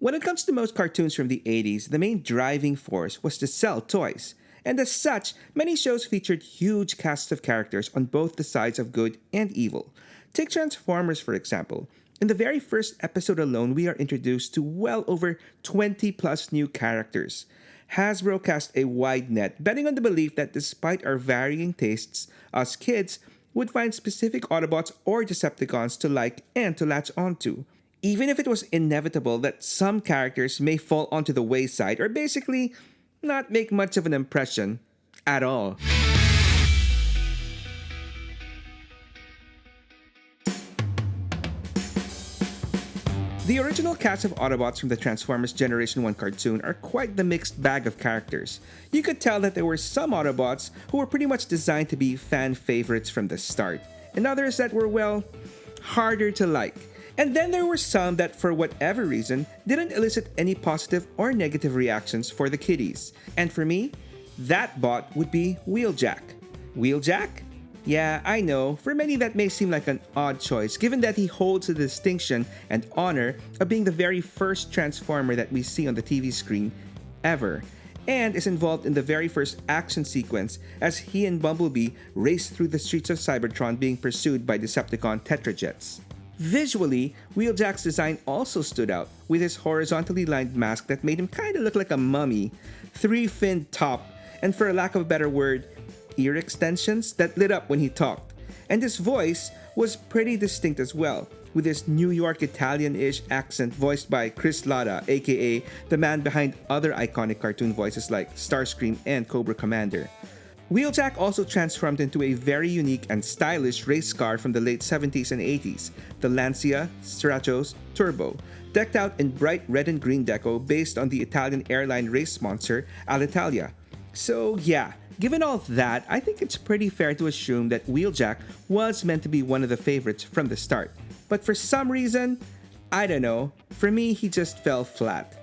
When it comes to most cartoons from the 80s, the main driving force was to sell toys. And as such, many shows featured huge casts of characters on both the sides of good and evil. Take Transformers, for example. In the very first episode alone, we are introduced to well over 20 plus new characters. Hasbro cast a wide net, betting on the belief that despite our varying tastes, us kids would find specific Autobots or Decepticons to like and to latch onto. Even if it was inevitable that some characters may fall onto the wayside or basically not make much of an impression at all. The original cast of Autobots from the Transformers Generation 1 cartoon are quite the mixed bag of characters. You could tell that there were some Autobots who were pretty much designed to be fan favorites from the start, and others that were, well, harder to like. And then there were some that, for whatever reason, didn't elicit any positive or negative reactions for the kiddies. And for me, that bot would be Wheeljack. Wheeljack? Yeah, I know, for many that may seem like an odd choice given that he holds the distinction and honor of being the very first Transformer that we see on the TV screen ever, and is involved in the very first action sequence as he and Bumblebee race through the streets of Cybertron being pursued by Decepticon Tetrajets. Visually, Wheeljack's design also stood out, with his horizontally lined mask that made him kinda look like a mummy, three-finned top, and for a lack of a better word, ear extensions that lit up when he talked. And his voice was pretty distinct as well, with his New York Italian-ish accent voiced by Chris Latta, aka the man behind other iconic cartoon voices like Starscream and Cobra Commander. Wheeljack also transformed into a very unique and stylish race car from the late 70s and 80s, the Lancia Stratos Turbo, decked out in bright red and green deco based on the Italian airline race sponsor Alitalia. So yeah, given all that, I think it's pretty fair to assume that Wheeljack was meant to be one of the favorites from the start. But for some reason, I don't know, for me he just fell flat.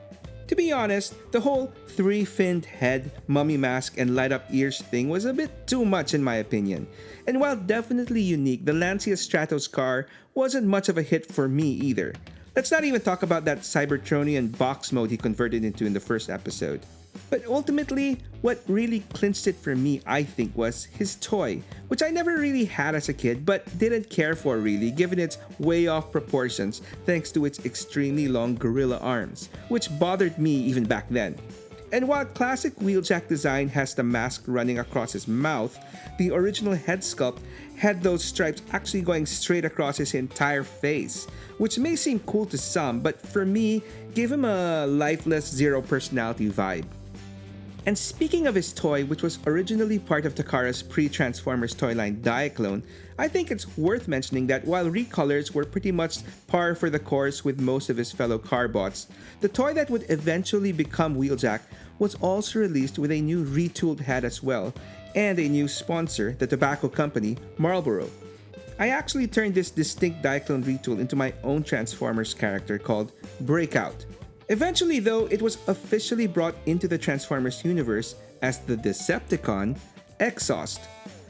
To be honest, the whole three-finned head, mummy mask, and light-up ears thing was a bit too much in my opinion. And while definitely unique, the Lancia Stratos car wasn't much of a hit for me either. Let's not even talk about that Cybertronian box mode he converted into in the first episode. But ultimately, what really clinched it for me, I think, was his toy, which I never really had as a kid but didn't care for really given its way off proportions thanks to its extremely long gorilla arms, which bothered me even back then. And while classic Wheeljack design has the mask running across his mouth, the original head sculpt had those stripes actually going straight across his entire face, which may seem cool to some, but for me, gave him a lifeless zero personality vibe. And speaking of his toy, which was originally part of Takara's pre-Transformers toy line Diaclone, I think it's worth mentioning that while recolors were pretty much par for the course with most of his fellow Carbots, the toy that would eventually become Wheeljack was also released with a new retooled head as well, and a new sponsor, the tobacco company, Marlboro. I actually turned this distinct Diaclone retool into my own Transformers character called Breakout. Eventually though, it was officially brought into the Transformers universe as the Decepticon Exhaust.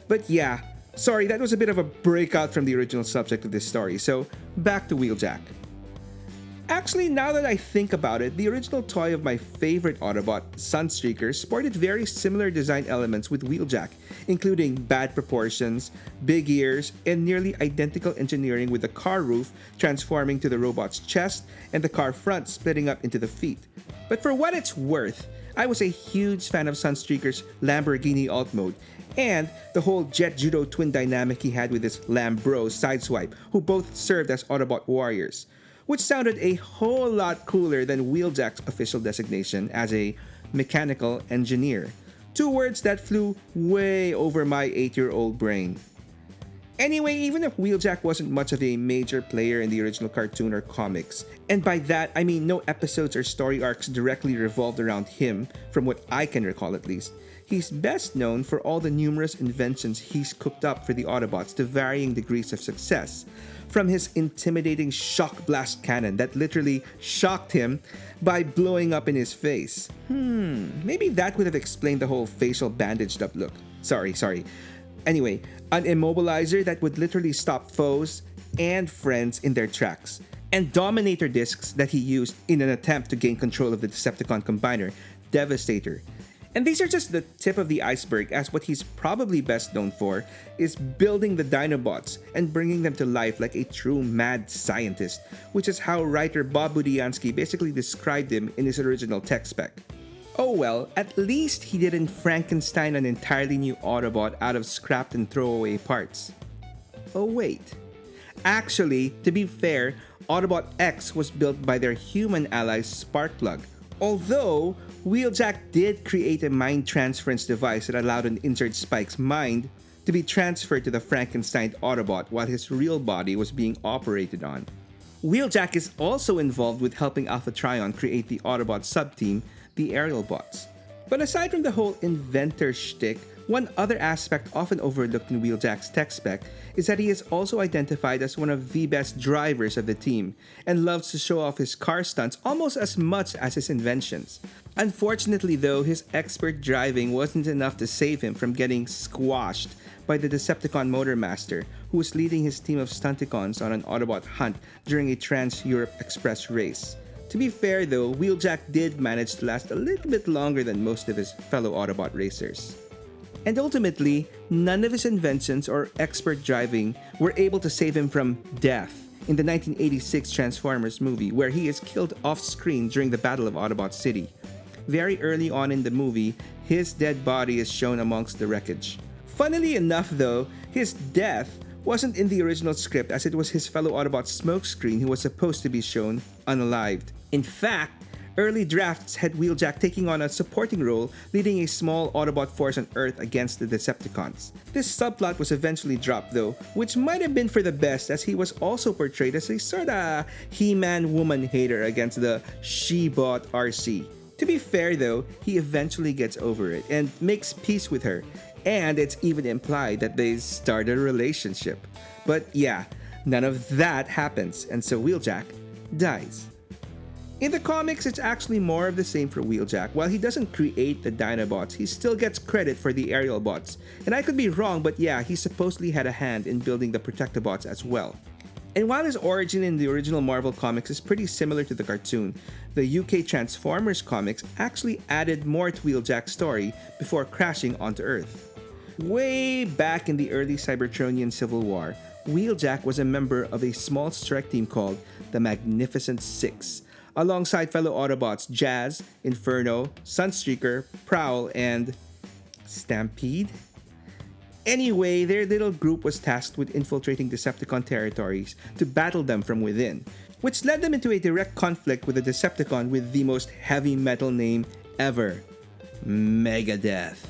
But yeah, sorry, that was a bit of a breakout from the original subject of this story, so back to Wheeljack. Actually, now that I think about it, the original toy of my favorite Autobot, Sunstreaker, sported very similar design elements with Wheeljack, including bad proportions, big ears, and nearly identical engineering with the car roof transforming to the robot's chest and the car front splitting up into the feet. But for what it's worth, I was a huge fan of Sunstreaker's Lamborghini alt mode, and the whole Jet Judo twin dynamic he had with his Lambros Sideswipe, who both served as Autobot warriors, which sounded a whole lot cooler than Wheeljack's official designation as a mechanical engineer. Two words that flew way over my 8-year-old brain. Anyway, even if Wheeljack wasn't much of a major player in the original cartoon or comics, and by that I mean no episodes or story arcs directly revolved around him, from what I can recall at least, he's best known for all the numerous inventions he's cooked up for the Autobots to varying degrees of success. From his intimidating shock blast cannon that literally shocked him by blowing up in his face. Maybe that would have explained the whole facial bandaged up look. Sorry. Anyway, an immobilizer that would literally stop foes and friends in their tracks. and Dominator discs that he used in an attempt to gain control of the Decepticon combiner, Devastator. And these are just the tip of the iceberg, as what he's probably best known for is building the Dinobots and bringing them to life like a true mad scientist, which is how writer Bob Budiansky basically described him in his original tech spec. Oh well, at least he didn't Frankenstein an entirely new Autobot out of scrapped and throwaway parts. Oh wait. Actually, to be fair, Autobot X was built by their human ally Sparkplug, although Wheeljack did create a mind transference device that allowed an injured Spike's mind to be transferred to the Frankenstein Autobot while his real body was being operated on. Wheeljack is also involved with helping Alpha Trion create the Autobot subteam, the Aerial Bots. But aside from the whole inventor shtick, one other aspect often overlooked in Wheeljack's tech spec is that he is also identified as one of the best drivers of the team and loves to show off his car stunts almost as much as his inventions. Unfortunately though, his expert driving wasn't enough to save him from getting squashed by the Decepticon Motormaster, who was leading his team of Stunticons on an Autobot hunt during a Trans-Europe Express race. To be fair though, Wheeljack did manage to last a little bit longer than most of his fellow Autobot racers. And ultimately, none of his inventions or expert driving were able to save him from death in the 1986 Transformers movie, where he is killed off-screen during the Battle of Autobot City. Very early on in the movie, his dead body is shown amongst the wreckage. Funnily enough though, his death wasn't in the original script, as it was his fellow Autobot Smokescreen who was supposed to be shown unalived. In fact, early drafts had Wheeljack taking on a supporting role, leading a small Autobot force on Earth against the Decepticons. This subplot was eventually dropped though, which might have been for the best, as he was also portrayed as a sorta He-Man woman hater against the She-Bot RC. To be fair though, he eventually gets over it and makes peace with her, and it's even implied that they start a relationship. But yeah, none of that happens, and so Wheeljack dies. In the comics, it's actually more of the same for Wheeljack. While he doesn't create the Dinobots, he still gets credit for the Aerial Bots. And I could be wrong, but yeah, he supposedly had a hand in building the Protectobots as well. And while his origin in the original Marvel comics is pretty similar to the cartoon, the UK Transformers comics actually added more to Wheeljack's story before crashing onto Earth. Way back in the early Cybertronian Civil War, Wheeljack was a member of a small strike team called the Magnificent Six, alongside fellow Autobots Jazz, Inferno, Sunstreaker, Prowl, and Stampede? Anyway, their little group was tasked with infiltrating Decepticon territories to battle them from within, which led them into a direct conflict with a Decepticon with the most heavy metal name ever, Megadeth.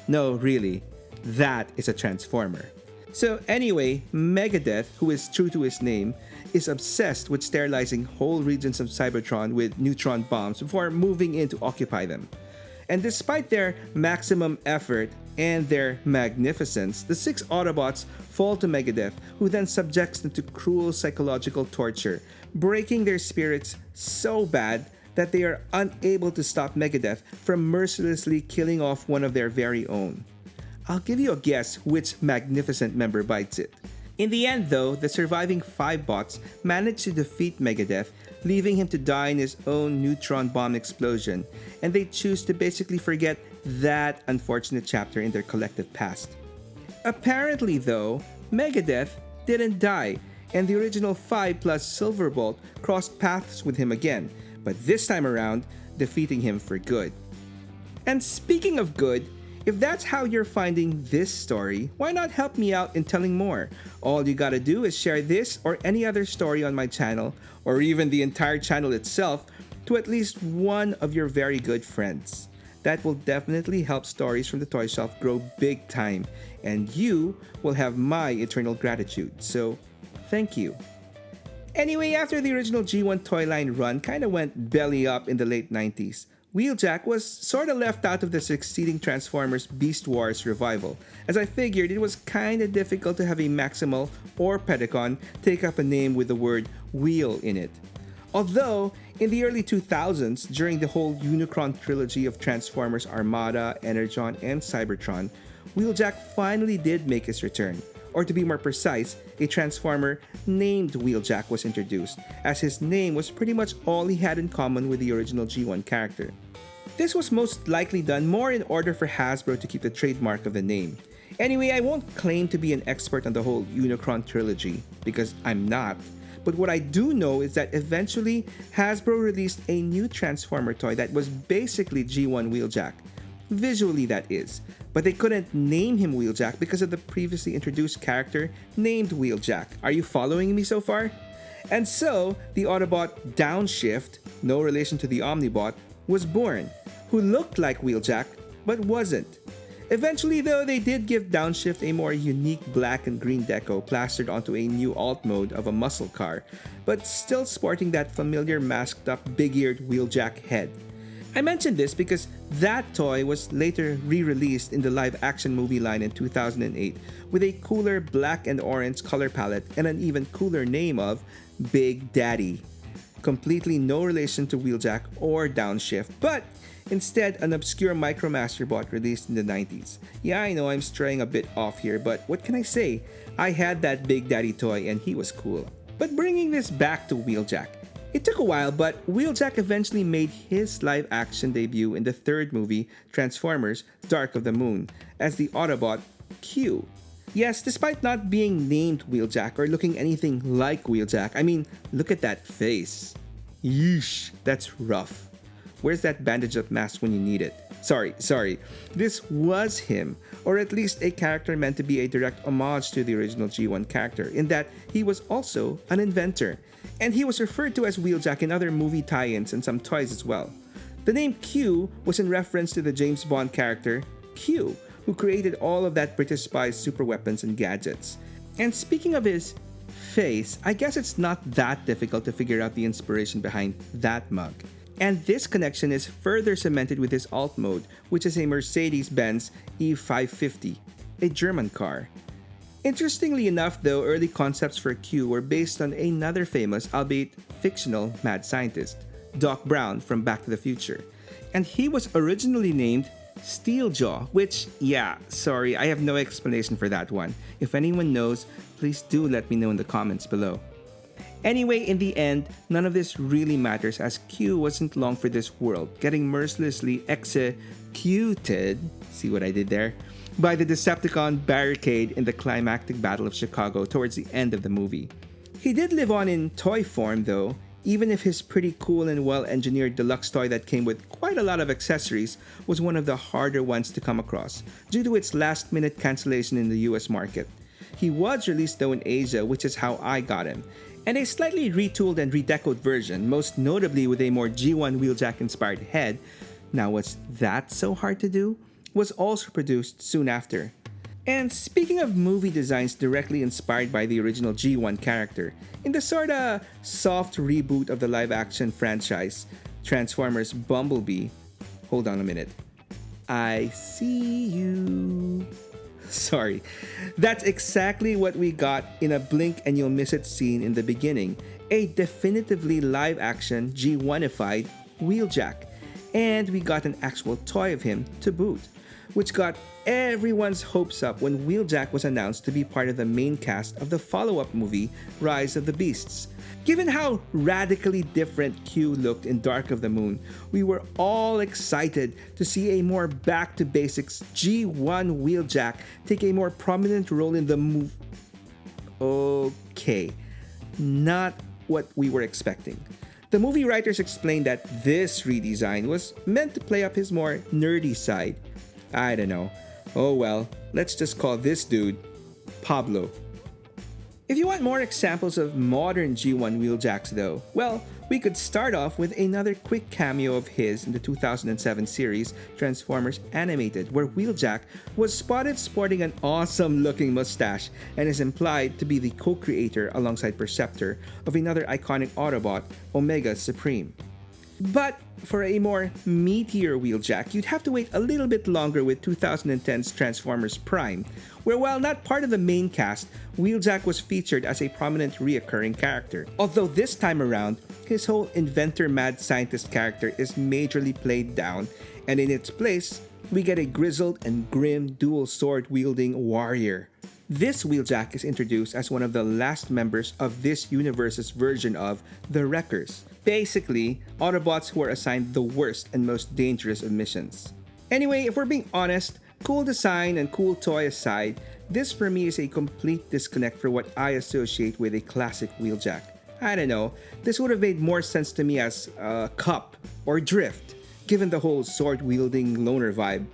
No, really, that is a Transformer. So anyway, Megadeth, who is true to his name, is obsessed with sterilizing whole regions of Cybertron with neutron bombs before moving in to occupy them. And despite their maximum effort and their magnificence, the 6 Autobots fall to Megadeth, who then subjects them to cruel psychological torture, breaking their spirits so bad that they are unable to stop Megadeth from mercilessly killing off one of their very own. I'll give you a guess which Magnificent member bites it. In the end though, the surviving 5 bots manage to defeat Megadeth, leaving him to die in his own neutron bomb explosion, and they choose to basically forget that unfortunate chapter in their collective past. Apparently though, Megadeth didn't die, and the original 5 plus Silverbolt crossed paths with him again, but this time around, defeating him for good. And speaking of good, if that's how you're finding this story, why not help me out in telling more? All you gotta do is share this or any other story on my channel, or even the entire channel itself, to at least one of your very good friends. That will definitely help stories from the Toyshelf grow big time, and you will have my eternal gratitude, so thank you. Anyway, after the original G1 toy line run kinda went belly up in the late 90s, Wheeljack was sorta left out of the succeeding Transformers Beast Wars revival, as I figured it was kinda difficult to have a Maximal or Pedicon take up a name with the word wheel in it. Although, in the early 2000s, during the whole Unicron trilogy of Transformers Armada, Energon, and Cybertron, Wheeljack finally did make his return, or to be more precise, a Transformer named Wheeljack was introduced, as his name was pretty much all he had in common with the original G1 character. This was most likely done more in order for Hasbro to keep the trademark of the name. Anyway, I won't claim to be an expert on the whole Unicron trilogy, because I'm not. But what I do know is that eventually Hasbro released a new Transformer toy that was basically G1 Wheeljack. Visually, that is. But they couldn't name him Wheeljack because of the previously introduced character named Wheeljack. Are you following me so far? And so, the Autobot Downshift, no relation to the Omnibot, was born, who looked like Wheeljack but wasn't. Eventually though, they did give Downshift a more unique black and green deco plastered onto a new alt mode of a muscle car, but still sporting that familiar masked up big-eared Wheeljack head. I mentioned this because that toy was later re-released in the live-action movie line in 2008 with a cooler black and orange color palette and an even cooler name of Big Daddy. Completely no relation to Wheeljack or Downshift, but instead an obscure Micromaster bot released in the 90s. Yeah, I know I'm straying a bit off here, but what can I say? I had that Big Daddy toy and he was cool. But bringing this back to Wheeljack, it took a while, but Wheeljack eventually made his live-action debut in the third movie, Transformers: Dark of the Moon, as the Autobot Q. Yes, despite not being named Wheeljack or looking anything like Wheeljack, I mean, look at that face. Yeesh, that's rough. Where's that bandage up mask when you need it? Sorry. This was him, or at least a character meant to be a direct homage to the original G1 character, in that he was also an inventor, and he was referred to as Wheeljack in other movie tie-ins and some toys as well. The name Q was in reference to the James Bond character Q, who created all of that British spy's super weapons and gadgets. And speaking of his face, I guess it's not that difficult to figure out the inspiration behind that mug. And this connection is further cemented with his alt mode, which is a Mercedes-Benz E550, a German car. Interestingly enough though, early concepts for Q were based on another famous, albeit fictional, mad scientist, Doc Brown from Back to the Future. And he was originally named Steeljaw, which, yeah, sorry, I have no explanation for that one. If anyone knows, please do let me know in the comments below. Anyway, in the end, none of this really matters as Q wasn't long for this world, getting mercilessly executed, see what I did there, by the Decepticon barricade in the climactic Battle of Chicago towards the end of the movie. He did live on in toy form though, even if his pretty cool and well-engineered deluxe toy that came with quite a lot of accessories was one of the harder ones to come across due to its last-minute cancellation in the US market. He was released though in Asia, which is how I got him, and a slightly retooled and redecoed version, most notably with a more G1 Wheeljack-inspired head, now was that so hard to do, was also produced soon after. And speaking of movie designs directly inspired by the original G1 character, in the sorta soft reboot of the live-action franchise, Transformers Bumblebee, hold on a minute, I see you. Sorry, that's exactly what we got in a blink and you'll miss it scene in the beginning, a definitively live-action G1ified Wheeljack, and we got an actual toy of him to boot, which got everyone's hopes up when Wheeljack was announced to be part of the main cast of the follow-up movie, Rise of the Beasts. Given how radically different Q looked in Dark of the Moon, we were all excited to see a more back-to-basics G1 Wheeljack take a more prominent role in the movie. Okay, not what we were expecting. The movie writers explained that this redesign was meant to play up his more nerdy side. I don't know. Oh well, let's just call this dude Pablo. If you want more examples of modern G1 Wheeljacks though, well, we could start off with another quick cameo of his in the 2007 series Transformers Animated, where Wheeljack was spotted sporting an awesome looking mustache and is implied to be the co-creator alongside Perceptor of another iconic Autobot, Omega Supreme. But for a more meatier Wheeljack, you'd have to wait a little bit longer with 2010's Transformers Prime, where while not part of the main cast, Wheeljack was featured as a prominent reoccurring character. Although this time around, his whole inventor mad scientist character is majorly played down, and in its place, we get a grizzled and grim dual sword wielding warrior. This Wheeljack is introduced as one of the last members of this universe's version of the Wreckers. Basically, Autobots who are assigned the worst and most dangerous of missions. Anyway, if we're being honest, cool design and cool toy aside, this for me is a complete disconnect for what I associate with a classic Wheeljack. I don't know, this would have made more sense to me as Cup or Drift, given the whole sword-wielding loner vibe.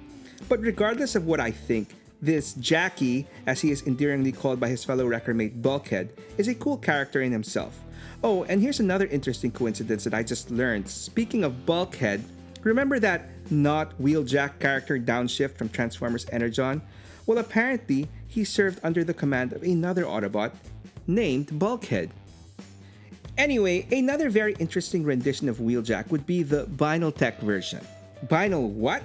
But regardless of what I think, this Jackie, as he is endearingly called by his fellow wrecker mate Bulkhead, is a cool character in himself. Oh, and here's another interesting coincidence that I just learned. Speaking of Bulkhead, remember that not Wheeljack character Downshift from Transformers Energon? Well, apparently, he served under the command of another Autobot named Bulkhead. Anyway, another very interesting rendition of Wheeljack would be the Vinyl Tech version. Vinyl what?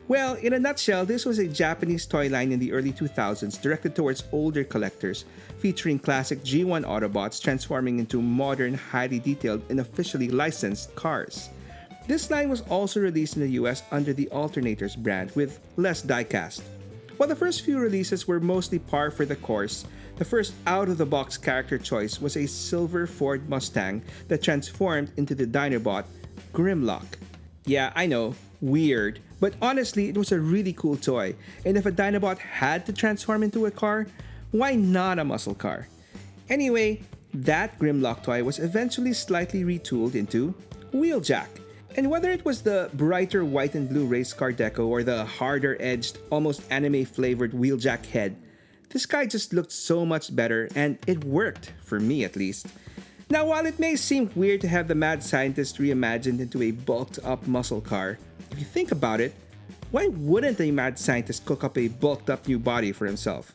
Well, in a nutshell, this was a Japanese toy line in the early 2000s directed towards older collectors, featuring classic G1 Autobots transforming into modern, highly detailed, and officially licensed cars. This line was also released in the US under the Alternators brand with less diecast. While the first few releases were mostly par for the course, the first out-of-the-box character choice was a silver Ford Mustang that transformed into the Dinobot Grimlock. Yeah, I know, weird, but honestly, it was a really cool toy, and if a Dinobot had to transform into a car, why not a muscle car? Anyway, that Grimlock toy was eventually slightly retooled into Wheeljack. And whether it was the brighter white and blue race car deco or the harder-edged, almost anime-flavored Wheeljack head, this guy just looked so much better, and it worked, for me at least. Now, while it may seem weird to have the mad scientist reimagined into a bulked-up muscle car, if you think about it, why wouldn't a mad scientist cook up a bulked-up new body for himself?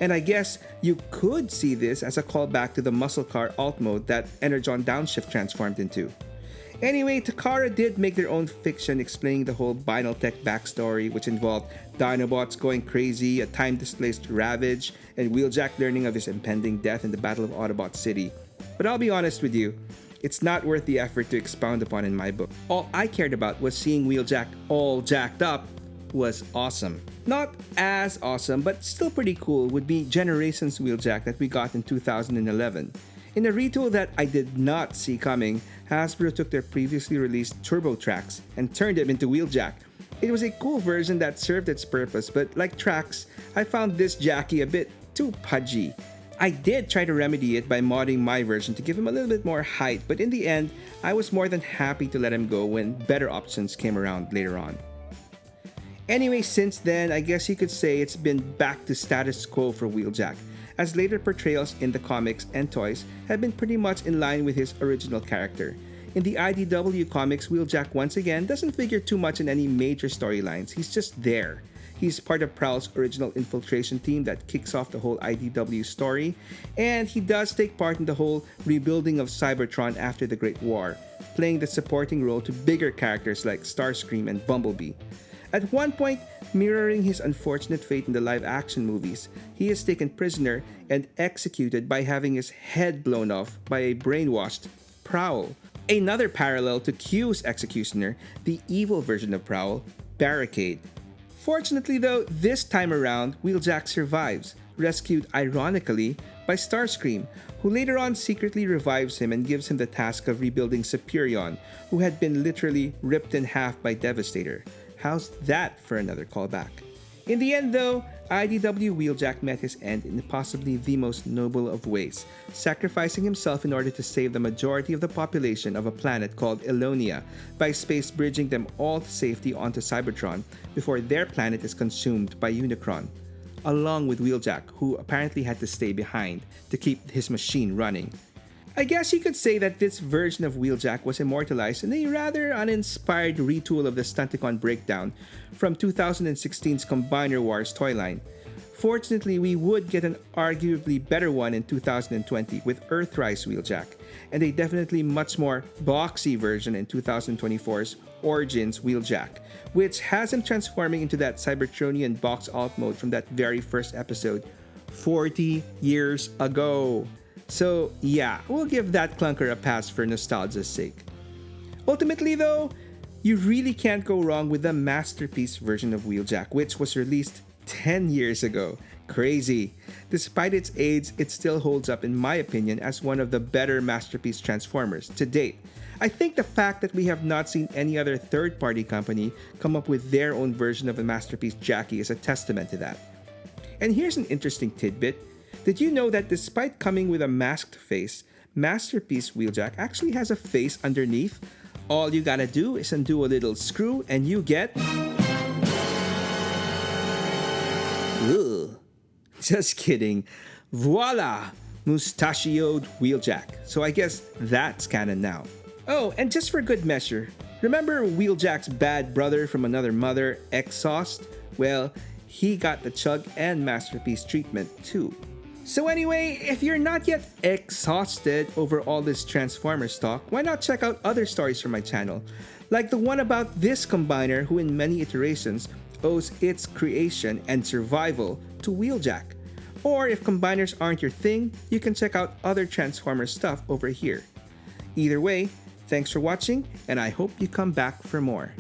And I guess you could see this as a callback to the muscle car alt mode that Energon Downshift transformed into. Anyway, Takara did make their own fiction explaining the whole Vinyl Tech backstory, which involved Dinobots going crazy, a time-displaced Ravage, and Wheeljack learning of his impending death in the Battle of Autobot City. But I'll be honest with you, it's not worth the effort to expound upon in my book. All I cared about was seeing Wheeljack all jacked up was awesome. Not as awesome, but still pretty cool would be Generations Wheeljack that we got in 2011. In a retool that I did not see coming, Hasbro took their previously released Turbo Tracks and turned them into Wheeljack. It was a cool version that served its purpose, but like Tracks, I found this Jackie a bit too pudgy. I did try to remedy it by modding my version to give him a little bit more height, but in the end, I was more than happy to let him go when better options came around later on. Anyway, since then, I guess you could say it's been back to status quo for Wheeljack, as later portrayals in the comics and toys have been pretty much in line with his original character. In the IDW comics, Wheeljack once again doesn't figure too much in any major storylines, he's just there. He's part of Prowl's original infiltration team that kicks off the whole IDW story, and he does take part in the whole rebuilding of Cybertron after the Great War, playing the supporting role to bigger characters like Starscream and Bumblebee. At one point, mirroring his unfortunate fate in the live-action movies, he is taken prisoner and executed by having his head blown off by a brainwashed Prowl. Another parallel to Q's executioner, the evil version of Prowl, Barricade. Fortunately though, this time around, Wheeljack survives, rescued ironically by Starscream, who later on secretly revives him and gives him the task of rebuilding Superion, who had been literally ripped in half by Devastator. How's that for another callback? In the end though, IDW Wheeljack met his end in possibly the most noble of ways, sacrificing himself in order to save the majority of the population of a planet called Elonia by space bridging them all to safety onto Cybertron before their planet is consumed by Unicron, along with Wheeljack, who apparently had to stay behind to keep his machine running. I guess you could say that this version of Wheeljack was immortalized in a rather uninspired retool of the Stunticon Breakdown from 2016's Combiner Wars toy line. Fortunately, we would get an arguably better one in 2020 with Earthrise Wheeljack, and a definitely much more boxy version in 2024's Origins Wheeljack, which has him transforming into that Cybertronian box alt mode from that very first episode 40 years ago. So yeah, we'll give that clunker a pass for nostalgia's sake. Ultimately though, you really can't go wrong with the masterpiece version of Wheeljack, which was released 10 years ago. Crazy. Despite its age, it still holds up in my opinion as one of the better masterpiece Transformers to date. I think the fact that we have not seen any other third-party company come up with their own version of a masterpiece Jackie is a testament to that. And here's an interesting tidbit. Did you know that despite coming with a masked face, Masterpiece Wheeljack actually has a face underneath? All you gotta do is undo a little screw and you get... Ugh. Just kidding. Voila! Mustachioed Wheeljack. So I guess that's canon now. Oh, and just for good measure, remember Wheeljack's bad brother from another mother, Exhaust? Well, he got the Chug and Masterpiece treatment too. So anyway, if you're not yet exhausted over all this Transformers talk, why not check out other stories from my channel? Like the one about this combiner who in many iterations owes its creation and survival to Wheeljack. Or if combiners aren't your thing, you can check out other Transformers stuff over here. Either way, thanks for watching, and I hope you come back for more.